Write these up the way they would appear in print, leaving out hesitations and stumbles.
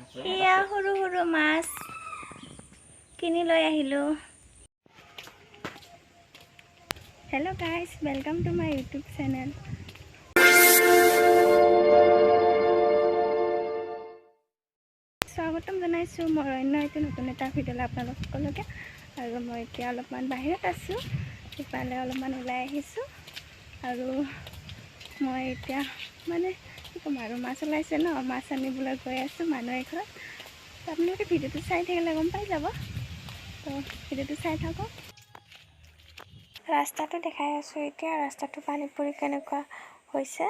এয়া সৰু সৰু মাছ কিনি লৈ আহিলোঁ। Hello' guys, welcome to my YouTube channel. স্বাগতম জনাইছোঁ মই অন্য এইটো নতুন এটা ভিডিঅ'লৈ আপোনালোক সকলোকে। আৰু মই এতিয়া অলপমান বাহিৰত আছোঁ, ইফালে অলপমান ওলাই আহিছোঁ। আৰু মই এতিয়া কি ক'ম আৰু, মাছ ওলাইছে ন, মাছ আনিবলৈ গৈ আছোঁ মানুহ এঘৰত। আপোনালোকে ভিডিঅ'টো চাই থাকিলে গম পাই যাব, তো ভিডিঅ'টো চাই থাকক। ৰাস্তাটো দেখাই আছোঁ এতিয়া, ৰাস্তাটো পানী পৰি কেনেকুৱা হৈছে।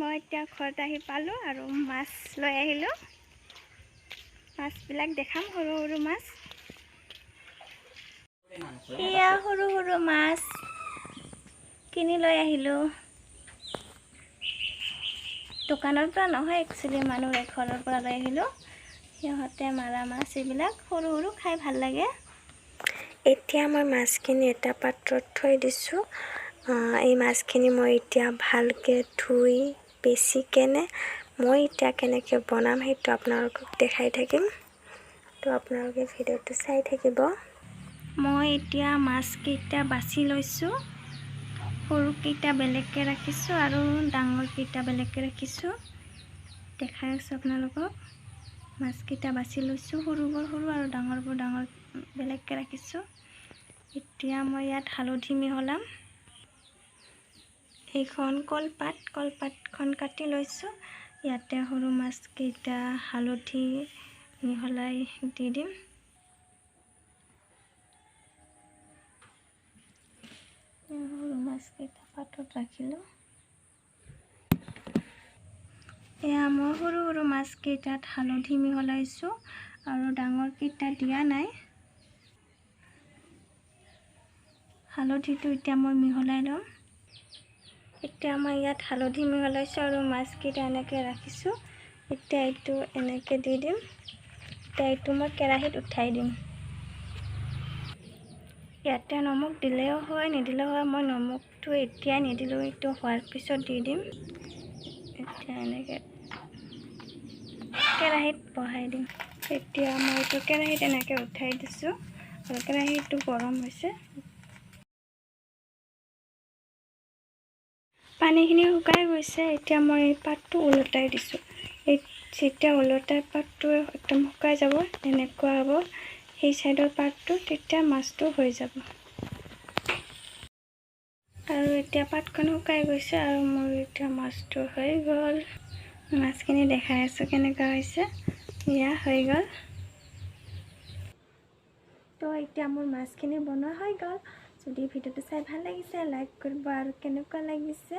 মই এতিয়া ঘৰত আহি পালোঁ আৰু মাছ লৈ আহিলোঁ। মাছবিলাক দেখাম, সৰু সৰু মাছ। এয়া সৰু সৰু মাছ কিনি লৈ আহিলোঁ। দোকানৰ পৰা নহয়, একচুৱেলি মানুহ এঘৰৰ পৰা লৈ আহিলোঁ। সিহঁতে মাৰা মাছ, এইবিলাক সৰু সৰু, খাই ভাল লাগে। এতিয়া মই মাছখিনি এটা পাত্ৰত থৈ দিছোঁ। এই মাছখিনি মই এতিয়া ভালকৈ ধুই বেছিকেনে মই এতিয়া কেনেকৈ বনাম সেইটো আপোনালোকক দেখাই থাকিম, তো আপোনালোকে ভিডিঅ'টো চাই থাকিব। মই এতিয়া মাছকেইটা বাছি লৈছোঁ। সৰুকেইটা বেলেগকৈ ৰাখিছোঁ আৰু ডাঙৰকেইটা বেলেগকৈ ৰাখিছোঁ। দেখাই আছোঁ আপোনালোকক। মাছকেইটা বাছি লৈছোঁ, সৰুবোৰ সৰু আৰু ডাঙৰবোৰ ডাঙৰ বেলেগকৈ ৰাখিছোঁ। এতিয়া মই ইয়াত হালধি মিহলাম। এইখন কলপাতখন কাটি লৈছোঁ। ইয়াতে সৰু মাছকেইটা হালধি মিহলাই দি দিম। সৰু মাছকেইটা পাতত ৰাখিলোঁ। এয়া মই সৰু সৰু মাছকেইটাত হালধি মিহলাইছোঁ আৰু ডাঙৰকেইটা দিয়া নাই। হালধিটো এতিয়া মই মিহলাই ল'ম। এতিয়া মই ইয়াত হালধি মিহলাইছোঁ আৰু মাছকেইটা এনেকৈ ৰাখিছোঁ। এতিয়া এইটো এনেকৈ দি দিম। এতিয়া এইটো মই কেৰাহীত উঠাই দিম। ইয়াতে নমক দিলেও হয়, নিদিলেও হয়। মই নমকটো এতিয়াই নিদিলোঁ, এইটো হোৱাৰ পিছত দি দিম। এতিয়া এনেকৈ কেৰাহীত বহাই দিম। এতিয়া মই এইটো কেৰাহীত এনেকৈ উঠাই দিছোঁ আৰু কেৰাহীটো গৰম হৈছে। পানীখিনি শুকাই গৈছে। এতিয়া মই এই পাতটো ওলটাই দিছোঁ। যেতিয়া ওলটাই পাতটো একদম শুকাই যাব, এনেকুৱা হ'ব সেই চাইডৰ পাতটো, তেতিয়া মাছটো হৈ যাব। আৰু এতিয়া পাতখন শুকাই গৈছে আৰু মোৰ এতিয়া মাছটো হৈ গ'ল। মাছখিনি দেখাই আছোঁ কেনেকুৱা হৈছে। এয়া হৈ গ'ল। তো এতিয়া মোৰ মাছখিনি বনোৱা হৈ গ'ল। যদি ভিডিঅ'টো চাই ভাল লাগিছে, লাইক কৰিব আৰু কেনেকুৱা লাগিছে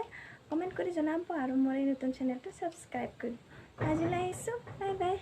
কমেণ্ট কৰি জনাব আৰু মোৰ এই নতুন চেনেলটো ছাবস্ক্ৰাইব কৰিব। আজিলৈ আহিছোঁ, বাই বাই।